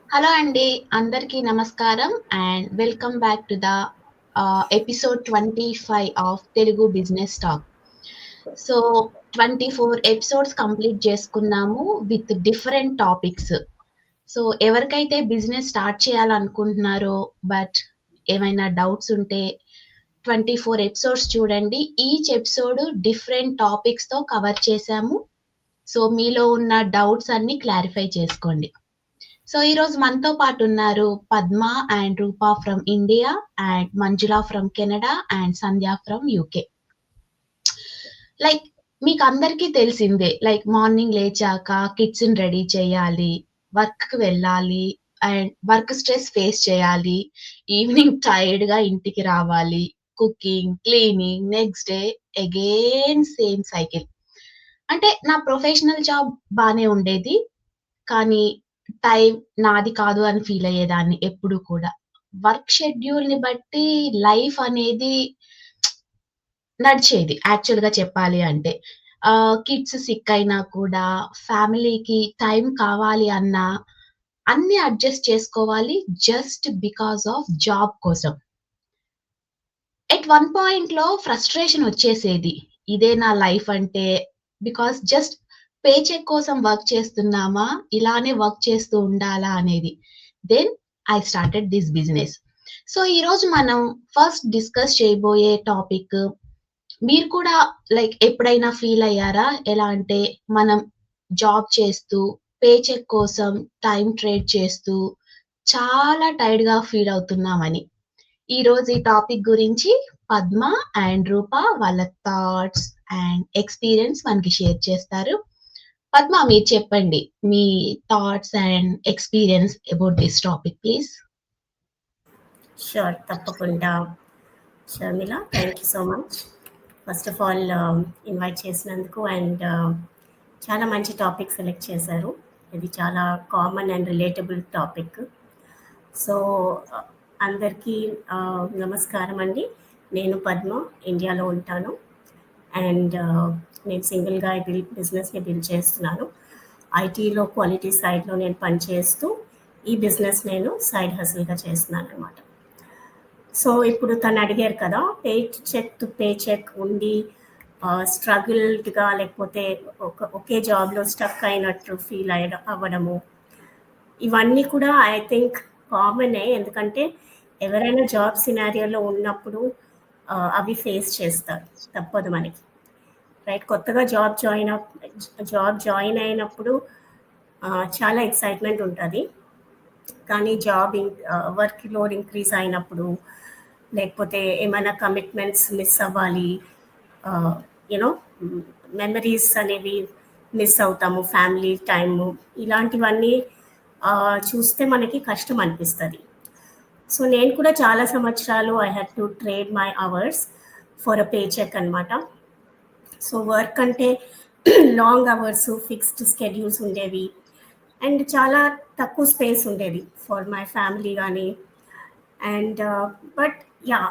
Hello అండి. అందరికీ నమస్కారం and welcome back to the episode 25 of Telugu business talk. So, 24 episodes complete చేసుకున్నాము with different topics. So, ఎవరికైతే business start చేయాలనుకుంటున్నారో but ఏమైనా డౌట్స్ ఉంటే 24 ఎపిసోడ్స్ చూడండి. ఈచ్ ఎపిసోడ్ డిఫరెంట్ టాపిక్స్‌తో కవర్ చేశాము. సో, మీలో ఉన్న డౌట్స్ అన్నీ క్లారిఫై చేసుకోండి. సో ఈరోజు మనతో పాటు ఉన్నారు Padma and Roopa from India and Manjula from Canada and Sandhya from UK. Like మీకు అందరికీ తెలిసిందే, లైక్ మార్నింగ్ లేచాక కిడ్స్ని రెడీ చేయాలి, వర్క్కి వెళ్ళాలి అండ్ వర్క్ స్ట్రెస్ ఫేస్ చేయాలి, ఈవినింగ్ టైర్డ్గా ఇంటికి రావాలి, cooking cleaning next day again same cycle. అంటే నా ప్రొఫెషనల్ జాబ్ బానే ఉండేది. కానీ టైం నాది కాదు అని ఫీల్ అయ్యేదాన్ని ఎప్పుడు కూడా. వర్క్ షెడ్యూల్‌ని బట్టి లైఫ్ అనేది నడిచేది యాక్చువల్‌గా చెప్పాలి అంటే. కిడ్స్ సిక్ అయినా కూడా, ఫ్యామిలీకి టైం కావాలి అన్నా, అన్నీ అడ్జస్ట్ చేసుకోవాలి జస్ట్ బికాస్ ఆఫ్ జాబ్ కోసం. ఎట్ వన్ పాయింట్‌లో ఫ్రస్ట్రేషన్ వచ్చేసేది. ఇదే నా లైఫ్ అంటే, బికాస్ జస్ట్ పే చెక్ కోసం వర్క్ చేస్తున్నామా? ఇలానే వర్క్ చేస్తూ ఉండాలా అనేది. Then I started this business. So, ఈరోజు మనం ఫస్ట్ డిస్కస్ చేయబోయే టాపిక్, మీరు కూడా లైక్ ఎప్పుడైనా ఫీల్ అయ్యారా? ఎలా అంటే మనం జాబ్ చేస్తూ, పే చెక్ కోసం టైమ్ ట్రేడ్ చేస్తూ చాలా టైర్డ్‌గా ఫీల్ అవుతున్నామని. ఈరోజు ఈ టాపిక్ గురించి పద్మ అండ్ రూప వాళ్ళ థాట్స్ అండ్ ఎక్స్‌పీరియన్స్ మనకి షేర్ చేస్తారు. పద్మ మీరు చెప్పండి. మీ thoughts and experience about this topic please. Sure, తప్పకుండా. Sharmila, thank you so much. First of all invite చేసినందుకు అండ్ చాలా మంచి టాపిక్ సెలెక్ట్ చేశారు. ఇది చాలా common and relatable topic. So అందరికీ నమస్కారం అండి. నేను పద్మ, ఇండియాలో ఉంటాను అండ్ నేను సింగిల్గా బిజినెస్ని బిల్డ్ చేస్తున్నాను. ఐటీలో క్వాలిటీ సైడ్లో నేను పనిచేస్తూ ఈ బిజినెస్ నేను సైడ్ హసిల్గా చేస్తున్నాను అనమాట. సో ఇప్పుడు తను అడిగారు కదా, pay check to pay check ఉండి స్ట్రగుల్డ్గా లేకపోతే ఒకే జాబ్లో స్టక్ అయినట్టు ఫీల్ అవ్వడము, ఇవన్నీ కూడా ఐ థింక్ కామనే. ఎందుకంటే ఎవరైనా జాబ్ సినారియోలో ఉన్నప్పుడు అవి ఫేస్ చేస్తారు, తప్పదు మనకి, రైట్? కొత్తగా జాబ్ జాయిన్ అయినప్పుడు చాలా ఎక్సైట్మెంట్ ఉంటుంది. కానీ వర్క్ లోడ్ ఇంక్రీజ్ అయినప్పుడు, లేకపోతే ఏమైనా కమిట్మెంట్స్ మిస్ అవ్వాలి, యూనో మెమరీస్ అనేవి మిస్ అవుతాము, ఫ్యామిలీ టైము, ఇలాంటివన్నీ చూస్తే మనకి కష్టం అనిపిస్తుంది. సో నేను కూడా చాలా సంవత్సరాలు I had to trade my hours for a pay check అనమాట. సో వర్క్ అంటే లాంగ్ అవర్స్, ఫిక్స్డ్ స్కెడ్యూల్స్ ఉండేవి అండ్ చాలా తక్కువ స్పేస్ ఉండేది ఫర్ మై ఫ్యామిలీ కానీ. And but yeah,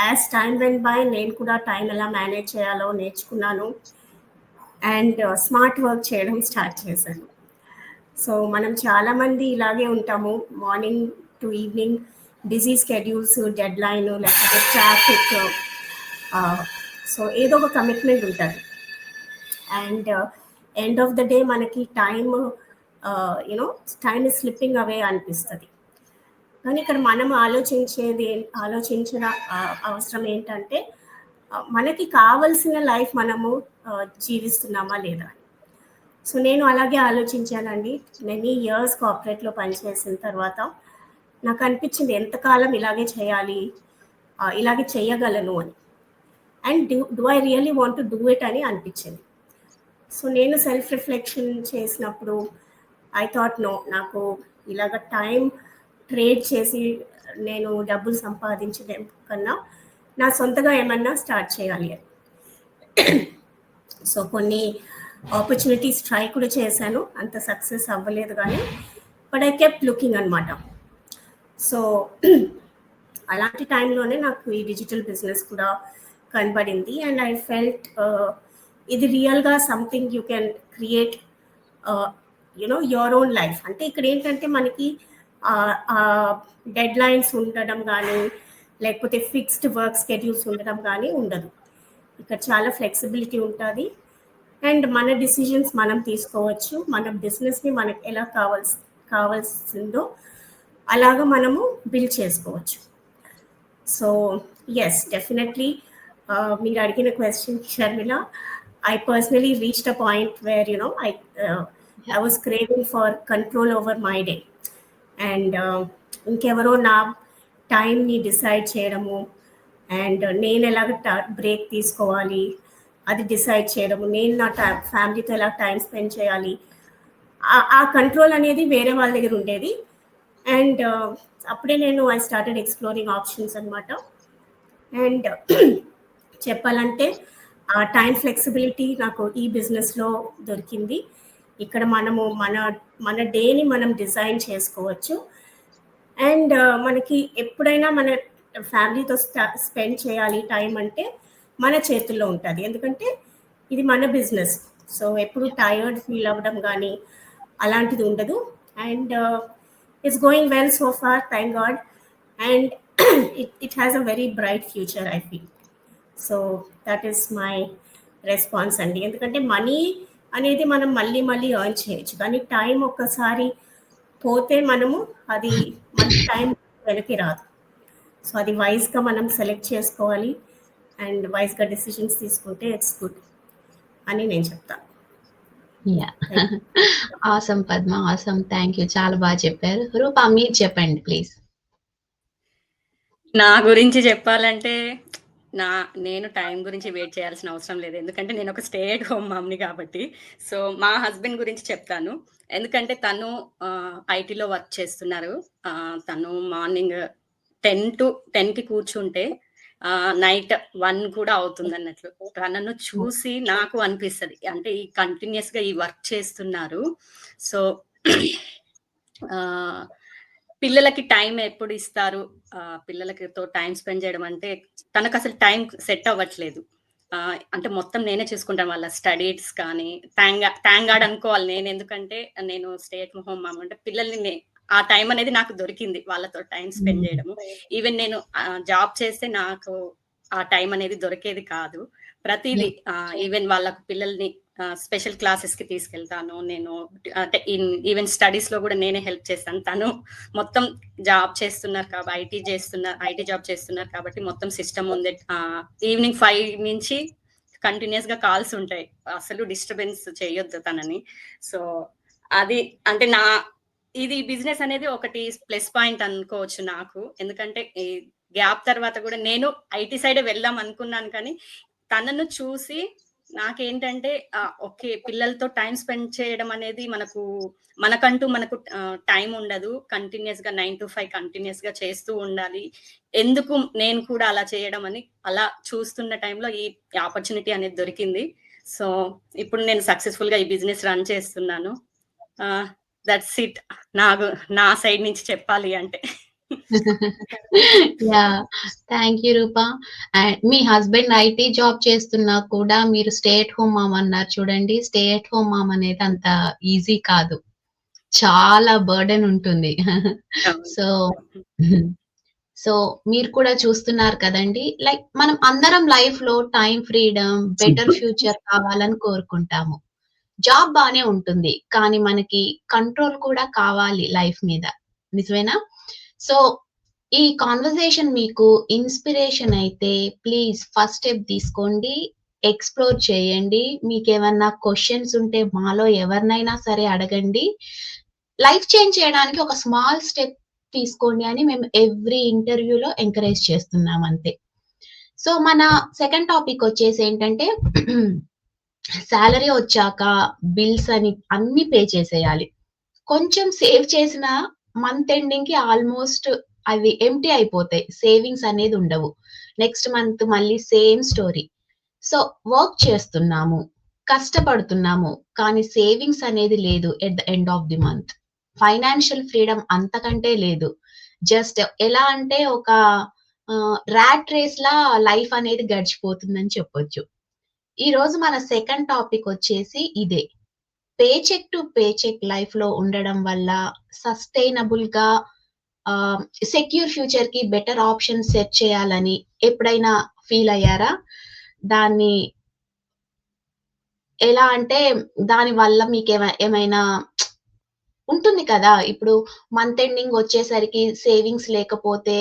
as time when by నేను కూడా టైం ఎలా మేనేజ్ చేయాలో నేర్చుకున్నాను అండ్ స్మార్ట్ వర్క్ చేయడం స్టార్ట్ చేశాను. సో మనం చాలామంది ఇలాగే ఉంటాము, morning to evening busy schedules, deadline, లేకపోతే ట్రాఫిక్, సో ఏదో ఒక కమిట్మెంట్ ఉంటుంది and end of the day మనకి టైమ్ స్లిప్పింగ్ అవే అనిపిస్తుంది. కానీ ఇక్కడ మనం ఆలోచించిన అవసరం ఏంటంటే మనకి కావలసిన లైఫ్ మనము జీవిస్తున్నామా లేదా. సో నేను అలాగే ఆలోచించానండి. మెనీ ఇయర్స్ కార్పొరేట్లో పనిచేసిన తర్వాత నాకు అనిపించింది ఎంతకాలం ఇలాగే చేయాలి, ఇలాగే చేయగలను అని. And do I really want to do it అని అనిపించింది. సో నేను సెల్ఫ్ రిఫ్లెక్షన్ చేసినప్పుడు ఐ థాట్ నో, నాకు ఇలాగ టైం ట్రేడ్ చేసి నేను డబ్బులు సంపాదించడం కన్నా నా సొంతగా ఏమన్నా స్టార్ట్ చేయాలి అని. సో కొన్ని ఆపర్చునిటీస్ ట్రై కూడా చేశాను, అంత సక్సెస్ అవ్వలేదు కానీ, బట్ ఐ కెప్ట్ లుకింగ్ అనమాట. సో అలాంటి టైంలోనే నాకు ఈ డిజిటల్ బిజినెస్ కూడా కనబడింది అండ్ ఐ ఫెల్ట్ ఇది రియల్గా something you can create you know your own life. అంటే ఇక్కడ ఏంటంటే మనకి డెడ్ లైన్స్ ఉండడం కానీ లేకపోతే ఫిక్స్డ్ వర్క్ స్కెడ్యూల్స్ ఉండడం కానీ ఉండదు. ఇక్కడ చాలా ఫ్లెక్సిబిలిటీ ఉంటుంది అండ్ మన డిసిజన్స్ మనం తీసుకోవచ్చు. మన బిజినెస్ని మనకు ఎలా కావాల్సిందో అలాగా మనము బిల్డ్ చేసుకోవచ్చు. సో ఎస్, డెఫినెట్లీ మీరు అడిగిన question Sharmila, I personally reached a point where I was craving for control over my day, and ఇంకెవరో నా టైంని డిసైడ్ చేయడము అండ్ నేను ఎలాగ బ్రేక్ తీసుకోవాలి అది డిసైడ్ చేయడము, నేను నా ఫ్యామిలీతో ఎలా టైం స్పెండ్ చేయాలి, ఆ కంట్రోల్ అనేది వేరే వాళ్ళ దగ్గర ఉండేది. అండ్ అప్పుడే నేను ఐ స్టార్టెడ్ ఎక్స్ప్లోరింగ్ ఆప్షన్స్ అనమాట. అండ్ చెప్పాలంటే ఆ టైం ఫ్లెక్సిబిలిటీ నాకు ఈ బిజినెస్లో దొరికింది. ఇక్కడ మనము మన డేని మనం డిజైన్ చేసుకోవచ్చు అండ్ మనకి ఎప్పుడైనా మన ఫ్యామిలీతో స్పెండ్ చేయాలి టైం అంటే మన చేతుల్లో ఉంటుంది, ఎందుకంటే ఇది మన బిజినెస్. సో ఎప్పుడు టైర్డ్ ఫీల్ అవ్వడం కానీ అలాంటిది ఉండదు. And it's going well so far, thank god. అండ్ it has a very bright future, I feel. So that is my response అండి. ఎందుకంటే మనీ అనేది మనం మళ్ళీ ఎర్న్ చేయొచ్చు, కానీ టైం ఒక్కసారి పోతే మనము అది మన టైం వెనక్కి రాదు. సో అది వైజ్గా మనం సెలెక్ట్ చేసుకోవాలి అండ్ వైజ్గా డెసిషన్స్ తీసుకుంటే ఇట్స్ గుడ్ అని నేను చెప్తాను. Awesome Padma, awesome, thank you, చాలా బాగా చెప్పారు. రూపా మీరు చెప్పండి ప్లీజ్. నా గురించి చెప్పాలంటే నేను టైం గురించి వెయిట్ చేయాల్సిన అవసరం లేదు, ఎందుకంటే నేను ఒక స్టే ఎట్ హోమ్ మమ్మీ కాబట్టి. సో మా హస్బెండ్ గురించి చెప్తాను, ఎందుకంటే తను ఐటీలో వర్క్ చేస్తున్నారు. తను మార్నింగ్ 10 to 10కి కూర్చుంటే నైట్ 1 కూడా అవుతుంది అన్నట్లు. తనను చూసి నాకు అనిపిస్తుంది, అంటే ఈ కంటిన్యూస్గా ఈ వర్క్ చేస్తున్నారు. సో పిల్లలకి టైం ఎప్పుడు ఇస్తారు, పిల్లలతో టైం స్పెండ్ చేయడం అంటే తనకు అసలు టైం సెట్ అవ్వట్లేదు. అంటే మొత్తం నేనే చూసుకుంటాను, వాళ్ళ స్టడీస్ కానీ థ్యాంక్ గాడ్ అనుకోవాలి నేను, ఎందుకంటే నేను స్టే అట్ హోమ్ మామ్ అంటే పిల్లల్ని ఆ టైం అనేది నాకు దొరికింది వాళ్ళతో టైం స్పెండ్ చేయడము. ఈవెన్ నేను జాబ్ చేస్తే నాకు ఆ టైం అనేది దొరికేది కాదు. ప్రతిదీ ఈవెన్ వాళ్ళకు పిల్లల్ని స్పెషల్ క్లాసెస్ కి తీసుకెళ్తాను నేను, అంటే ఈవెన్ స్టడీస్ లో కూడా నేనే హెల్ప్ చేస్తాను. తను మొత్తం జాబ్ చేస్తున్నారు కాబట్టి ఐటీ జాబ్ చేస్తున్నారు కాబట్టి మొత్తం సిస్టమ్ ఉంది. ఈవినింగ్ 5 నుంచి కంటిన్యూస్ గా కాల్స్ ఉంటాయి, అసలు డిస్టర్బెన్స్ చేయొద్దు తనని. సో అది అంటే ఇది బిజినెస్ అనేది ఒకటి ప్లస్ పాయింట్ అనుకోవచ్చు నాకు, ఎందుకంటే ఈ గ్యాప్ తర్వాత కూడా నేను ఐటీ సైడ్ వెళ్దాం అనుకున్నాను, కానీ తనను చూసి నాకేంటంటే ఓకే పిల్లలతో టైం స్పెండ్ చేయడం అనేది మనకు టైం ఉండదు, కంటిన్యూస్ గా 9 to 5 కంటిన్యూస్ గా చేస్తూ ఉండాలి, ఎందుకు నేను కూడా అలా చేయడం అని అలా చూస్తున్న టైంలో ఈ ఆపర్చునిటీ అనేది దొరికింది. సో ఇప్పుడు నేను సక్సెస్ఫుల్ గా ఈ బిజినెస్ రన్ చేస్తున్నాను. దట్స్ ఇట్ నా సైడ్ నుంచి చెప్పాలి అంటే. Thank you Rupa. అండ్ మీ హస్బెండ్ ఐటీ జాబ్ చేస్తున్నా కూడా మీరు స్టే ఎట్ హోమ్ మామ్ అన్నారు చూడండి. స్టే ఎట్ హోమ్ మామ్ అనేది అంత ఈజీ కాదు, చాలా బర్డెన్ ఉంటుంది. సో మీరు కూడా చూస్తున్నారు కదండి, లైక్ మనం అందరం లైఫ్ లో టైం ఫ్రీడమ్, బెటర్ ఫ్యూచర్ కావాలని కోరుకుంటాము. జాబ్ బానే ఉంటుంది, కానీ మనకి కంట్రోల్ కూడా కావాలి లైఫ్ మీద, నిజమేనా? సో ఈ కాన్వర్సేషన్ మీకు ఇన్స్పిరేషన్ అయితే ప్లీజ్ ఫస్ట్ స్టెప్ తీసుకోండి, ఎక్స్ప్లోర్ చేయండి. మీకు ఏమన్నా క్వశ్చన్స్ ఉంటే మాలో ఎవరినైనా సరే అడగండి. లైఫ్ చేంజ్ చేయడానికి ఒక స్మాల్ స్టెప్ తీసుకోండి అని మేము ఎవ్రీ ఇంటర్వ్యూలో ఎంకరేజ్ చేస్తున్నాం అంతే. సో మన సెకండ్ టాపిక్ వచ్చేసి ఏంటంటే సాలరీ వచ్చాక బిల్స్ అని అన్ని పే చేసేయాలి. కొంచెం సేవ్ చేసిన మంత్ ఎండింగ్ కి ఆల్మోస్ట్ అవి ఎంప్టీ అయిపోతాయి, సేవింగ్స్ అనేది ఉండవు. నెక్స్ట్ మంత్ మళ్ళీ సేమ్ స్టోరీ. సో వర్క్ చేస్తున్నాము, కష్టపడుతున్నాము, కానీ సేవింగ్స్ అనేది లేదు at the end of the month. Financial freedom అంతకంటే లేదు. జస్ట్ ఎలా అంటే ఒక ర్యాట్ రేస్ లా లైఫ్ అనేది గడిచిపోతుందని చెప్పొచ్చు. ఈ రోజు మన సెకండ్ టాపిక్ వచ్చేసి ఇదే, pay check to pay check లైఫ్‌లో ఉండడం వల్ల సస్టైనబుల్‌గా సెక్యూర్ ఫ్యూచర్‌కి బెటర్ ఆప్షన్ సెట్ చేయాలని ఎప్పుడైనా ఫీల్ అయ్యారా? దాన్ని ఎలా అంటే దాని వల్ల ఏమైనా ఉంటుంది కదా! ఇప్పుడు మంత్ ఎండింగ్ వచ్చేసరికి సేవింగ్స్ లేకపోతే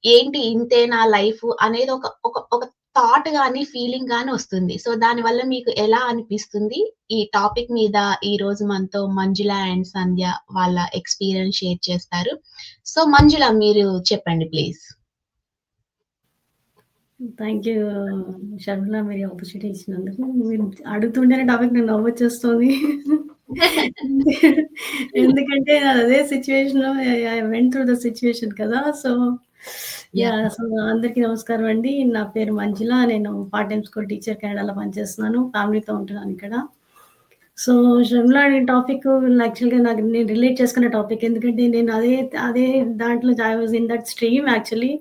ఏంటి ఇంతేనా లైఫు అనేది ఒక థాట్ గాని, ఫీలింగ్ గాని వస్తుంది. సో, దానివల్ల మీకు ఎలా అనిపిస్తుంది? ఈ టాపిక్ మీద ఈరోజు మనతో మంజుల అండ్ సంధ్య వాళ్ళ ఎక్స్‌పీరియన్స్ షేర్ చేస్తారు. సో, మంజుల మీరు చెప్పండి ప్లీజ్. థ్యాంక్ యూ షర్మిల, మీరు ఆపర్చునిటీ ఇచ్చినందుకు. మీరు అడుగుతుంటేనే టాపిక్ నాకు నవ్వొచ్చేస్తుంది. ఎందుకంటే అదే సిట్యుయేషన్‌లో I went through the situation కదా! So, yeah! సో అందరికీ నమస్కారం అండి. నా పేరు మంజుల. నేను పార్ట్ టైమ్ స్కూల్ టీచర్ కెనడాలో పనిచేస్తున్నాను. ఫ్యామిలీతో ఉంటున్నాను ఇక్కడ. సో, షర్మిల అనే టాపిక్ యాక్చువల్‌గా నేను రిలేట్ చేసుకున్న టాపిక్. ఎందుకంటే నేను అదే దాంట్లో I was in that stream actually.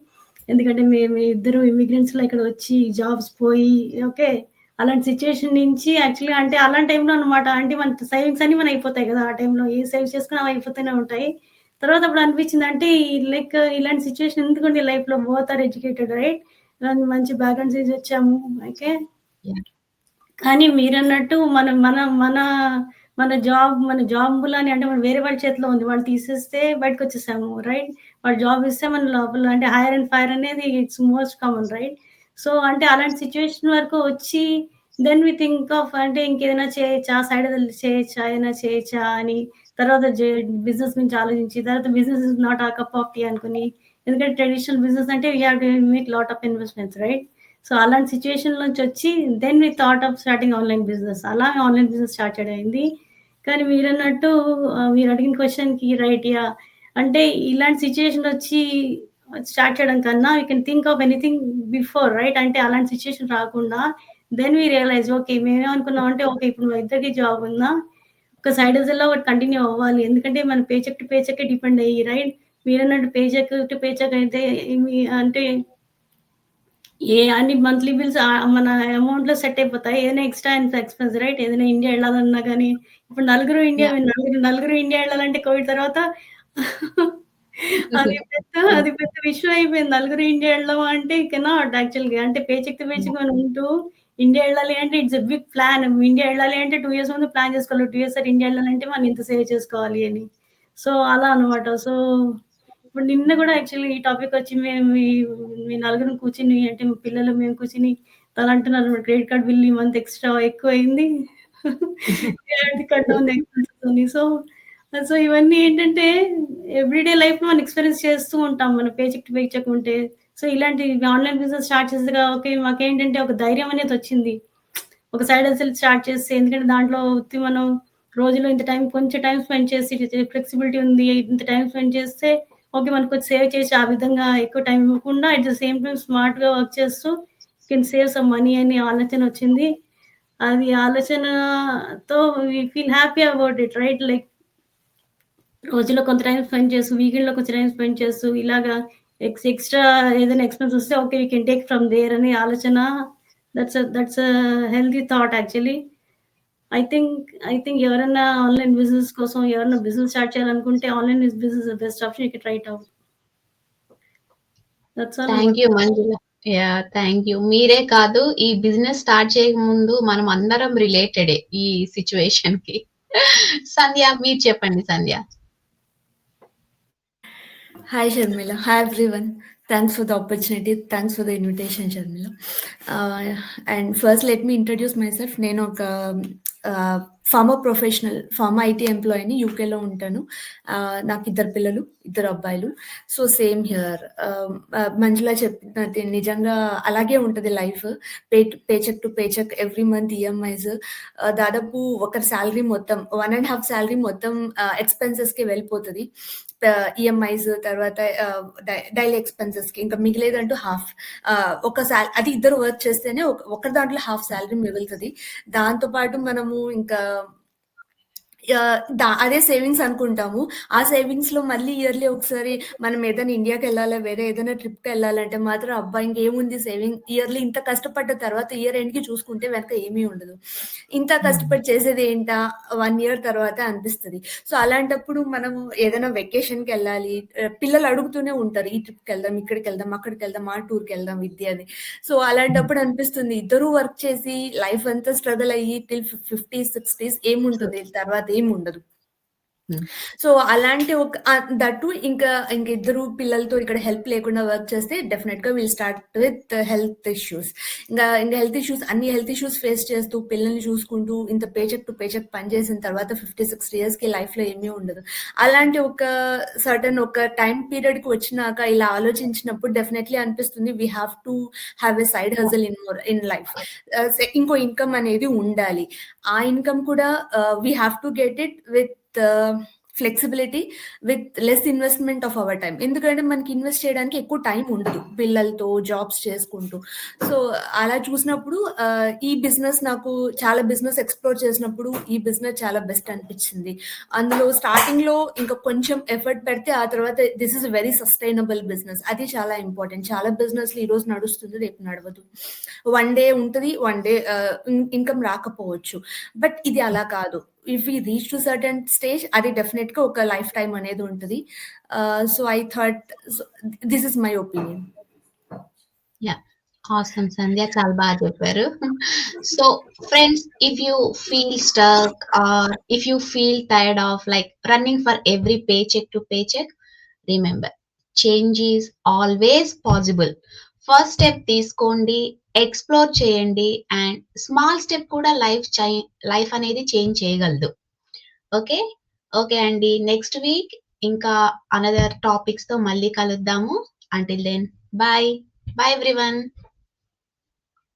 ఎందుకంటే మేము ఇద్దరు ఇమిగ్రెంట్స్‌లో ఇక్కడ వచ్చి జాబ్స్ పోయి ఓకే. అలాంటి సిట్యుయేషన్ నుంచి యాక్చువల్‌గా అంటే అలాంటి టైంలో అనమాట. అంటే మన సేవింగ్స్ అన్నీ మనయి అయిపోతాయి కదా! ఆ టైంలో ఏ సేవ్ చేసుకున్నా అవి అయిపోతూనే ఉంటాయి. తర్వాత అప్పుడు అనిపించింది అంటే లైక్ ఇలాంటి సిట్యుయేషన్ ఎందుకుండి లైఫ్‌లో బోత్ ఆర్ ఎడ్యుకేటెడ్ రైట్? మంచి బ్యాక్‌గ్రౌండ్స్ నుంచి వచ్చాము. ఓకే. యాహ్! కానీ మీరన్నట్టు మన మన మన మన జాబులని అంటే మనం వేరే వాళ్ళ చేతిలో ఉంది. వాళ్ళు తీసేస్తే బయటకొచ్చేసాము రైట్? వాళ్ళు జాబ్ ఇస్తే మన లోపల అంటే హైర్ అండ్ ఫైర్ అనేది it's most common right? So, అంటే అలాంటి సిట్యుయేషన్ వరకు వచ్చి దెన్ వి థింక్ ఆఫ్ అంటే ఇంకేదైనా చేయొచ్చా? సైడ్ హసల్ చేయొచ్చా? ఏదైనా చేయొచ్చా? అని తర్వాత బిజినెస్ గురించి ఆలోచించి తర్వాత business is not a cup of tea అనుకుని ఎందుకంటే ట్రెడిషనల్ బిజినెస్ అంటే we have to make lot of investments right? So, అలాంటి సిట్యుయేషన్ నుంచొచ్చి then we thought of starting online business. అలా ఆన్‌లైన్ బిజినెస్ స్టార్ట్ చేయడం అయింది. కానీ మీరన్నట్టు మీరు అడిగిన క్వెషన్‌కి రైట్ యాహ్! అంటే ఇలాంటి సిట్యుయేషన్ వచ్చి స్టార్ట్ చేయడం కన్నా you can think of anything before right? అంటే అలాంటి సిట్యుయేషన్ రాకుండా దెన్ వి రియలైజ్ ఓకే. మేమేమనుకున్నాం అంటే ఓకే. ఇప్పుడు మా ఇద్దరికీ జాబ్ ఉందా? ఒక సైడ్ హసల్‌లో ఒకటి కంటిన్యూ అవ్వాలి. ఎందుకంటే మన పే చెక్ టు పే చెకే డిపెండ్ అయ్యి రైట్? మీరన్నట్టు pay check to pay cheque అయితే అంటే అన్ని మంత్లీ బిల్స్ మన అమౌంట్‌లో సెట్ అయిపోతాయి. ఏదైనా ఎక్స్‌ట్రా ఎక్స్‌పెన్స్ రైట్? ఏదైనా ఇండియా ఎళ్ళాలన్నా గాని, ఇప్పుడు యాహ్! నలుగురు ఇండియా ఎళ్ళాలంటే కోవిడ్ తర్వాత అది పెద్ద విషయం అయిపోయింది. నలుగురు ఇండియా ఎళ్ళడం అంటే కెనాట్ యాక్చువల్‌గా. అంటే pay check to pay check మనం ఉంటూ ఇండియా ఎళ్ళాలి అంటే it's a big plan. India ఎళ్ళాలి అంటే 2 ఇయర్స్ ముందు ప్లాన్ చేసుకోవాలి. 2 ఇయర్స్ తర్వాత ఇండియా ఎళ్ళాలంటే మనం ఇంత సేవ్ చేసుకోవాలి అని. సో, అలా అన్నమాట. సో ఇప్పుడు నిన్న గూడా యాక్చువల్లీ ఈ టాపికొచ్చి మేము మీ నలుగురం కూర్చొని అంటే మా పిల్లలు మేము కూర్చొని తనంటున్నారు క్రెడిట్ కార్డ్ బిల్ ఈ మంత్ ఎక్స్‌ట్రా ఎక్కువయింది. క్రెడిట్ కార్డ్ ఉంది ఎక్స్‌పెన్సెస్ అని. సో, ఇవన్నీ ఏంటంటే ఎవ్రీడే లైఫ్‌లో మనం ఎక్స్‌పీరియన్స్ చేస్తూ ఉంటాం. మన pay check to pay check ఉంటే. సో, ఇలాంటి ఆన్‌లైన్ బిజినెస్ స్టార్ట్ చేసాక ఓకే. మాకేంటంటే ఒక ధైర్యం అనేదొచ్చింది. ఒక సైడ్ హసల్ స్టార్ట్ చేస్తే ఎందుకంటే దాంట్లో మనం రోజులో ఇంత టైం కొంచెం టైం స్పెండ్ చేసి ఫ్లెక్సిబిలిటీ ఉంది. ఇంత టైం స్పెండ్ చేస్తే ఓకే. మనం కొంచెం సేవ్ చేసి ఆ విధంగా ఎక్కువ టైం ఇవ్వకుండా అట్ ద సేమ్ టైమ్ స్మార్ట్‌గా వర్క్ చేస్తూ కెన్ సేవ్ సమ్ మనీ అనే ఆలోచనొచ్చింది. అది ఆలోచనతో we feel happy about it right? Like రోజులో కొంత టైం స్పెండ్ చేస్తూ, వీకెండ్‌లో కొంచెం టైం స్పెండ్ చేస్తూ ఇలాగా ఎక్స్‌ట్రా ఏదైనా ఎక్స్‌పెన్స్ వస్తే okay. We can take from there అనే ఆలోచన that's a healthy thought actually. I think ఎవరన్నా ఆన్‌లైన్ బిజినెస్ కోసం ఎవరైనా బిజినెస్ స్టార్ట్ చేయాలనుకుంటే online business the best option. You can try it out. That's all thank about you Manjula. Yeah! Thank you. మీరే కాదు ఈ business start చేయకముందు మనం అందరం రిలేటెడే ఈ సిట్యుయేషన్‌కి. సంధ్య మీరు చెప్పండి సంధ్య. Hi Sharmila. Hi everyone. Thanks for the opportunity. Thanks for the invitation, Sharmila. And first, let me introduce myself. నేను ఒక ఫార్మర్ ప్రొఫెషనల్ ఫార్మా ఐటీ ఎంప్లాయీని యూకేలో ఉంటాను. నాకు ఇద్దరు పిల్లలు, ఇద్దరు అబ్బాయిలు. So same here. మంజుల చెప్పినట్టు నిజంగా అలాగే ఉంటుంది life. Pay check to pay check every month EMIs దాదాపు ఒకరి శాలరీ మొత్తం 1.5 శాలరీ మొత్తం ఎక్స్పెన్సెస్కి వెళ్ళిపోతుంది. ఈఎంఐస్ తర్వాత డైలీ ఎక్స్పెన్సెస్కి ఇంకా మిగిలేదంటూ హాఫ్ ఒక అది ఇద్దరు వర్క్ చేస్తేనే ఒకరి దాంట్లో హాఫ్ శాలరీ మిగులుతుంది. దాంతోపాటు మనము ఇంకా అదే సేవింగ్స్ అనుకుంటాము. ఆ సేవింగ్స్‌లో మళ్ళీ ఇయర్‌లీ ఒకసారి మనం ఏదైనా ఇండియాకెళ్ళాలా, వేరే ఏదైనా ట్రిప్‌కెళ్ళాలంటే మాత్రం అబ్బా! ఇంకేముంది సేవింగ్ ఇయర్‌లీ ఇంత కష్టపడ్డ తర్వాత ఇయర్ ఎండ్‌కి చూసుకుంటే వెనక ఏమీ ఉండదు. ఇంత కష్టపడి చేసేది ఏంటా 1 ఇయర్ తర్వాత అనిపిస్తది. సో, అలాంటప్పుడు మనము ఏదైనా వెకేషన్‌కెళ్ళాలి. పిల్లలు అడుగుతూనే ఉంటారు. ఈ ట్రిప్‌కెళ్దాం, ఇక్కడికెళ్దాం, అక్కడికెళ్దాం, ఆ టూర్‌కెళ్దాం ఇది అని. సో, అలాంటప్పుడు అనిపిస్తుంది ఇద్దరూ వర్క్ చేసి లైఫ్ అంతా స్ట్రగల్ అయ్యి టిల్ 50, 60 ఏముంటుంది తర్వాత ఏముండదు. సో, అలాంటి ఒక దట్టు ఇంకా ఇద్దరు పిల్లలతో ఇక్కడ హెల్ప్ లేకుండా వర్క్ చేస్తే డెఫినెట్‌గా will start with health issues. ఇంక హెల్త్ ఇష్యూస్ అన్ని హెల్త్ ఇష్యూస్ ఫేస్ చేస్తూ పిల్లల్ని చూసుకుంటూ ఇంత పేచెక్ టు పేచెక్ పని చేసిన తర్వాత 50, 60 ఇయర్స్‌కి లైఫ్‌లో ఏమీ ఉండదు. అలాంటి ఒక సర్టెన్ ఒక టైమ్ పీరియడ్‌కి వచ్చినాక ఇలా ఆలోచించినప్పుడు డెఫినెట్‌లీ అనిపిస్తుంది we have to have a side hustle in life. ఇంకో ఇన్‌కమ్ అనేది ఉండాలి. ఆ ఇన్‌కమ్ కూడా we have to get it with flexibility with less investment of our time. ఎందుకంటే మనకి ఇన్వెస్ట్ చేయడానికి ఎక్కువ టైం ఉండదు. పిల్లలతో జాబ్స్ చేసుకుంటూ. సో, అలా చూసినప్పుడు ఈ బిజినెస్ నాకు చాలా బిజినెస్ ఎక్స్‌ప్లోర్ చేసినప్పుడు ఈ బిజినెస్ చాలా బెస్ట్ అనిపించింది. అందులో స్టార్టింగ్‌లో ఇంకా కొంచెం ఎఫర్ట్ పెడితే ఆ తర్వాత this is a very sustainable business. అది చాలా ఇంపార్టెంట్. చాలా బిజినెస్‌లు ఈరోజు నడుస్తుంది, రేపు నడవదు. వన్ డే ఉంటది, వన్ డే ఇన్‌కమ్ రాకపోవచ్చు. బట్ ఇది అలా కాదు. If we reach to certain stage అది డెఫినెట్‌గా ఒక లైఫ్ టైమ్ అనేది ఉంటది. So, I thought this is my opinion. Yeah! Awesome Sandhya చాలా బాగా చెప్పారు. So friends, if you feel stuck or if you feel tired of like running for every paycheck to paycheck, remember change is always possible. First step తీసుకోండి, explore చేయండి and small step కూడా life అనేది change చేయగలదు. Okay. Okay అండి. Next week ఇంకా another టాపిక్స్‌తో మళ్ళీ కలుద్దాము. Until then bye. Bye everyone.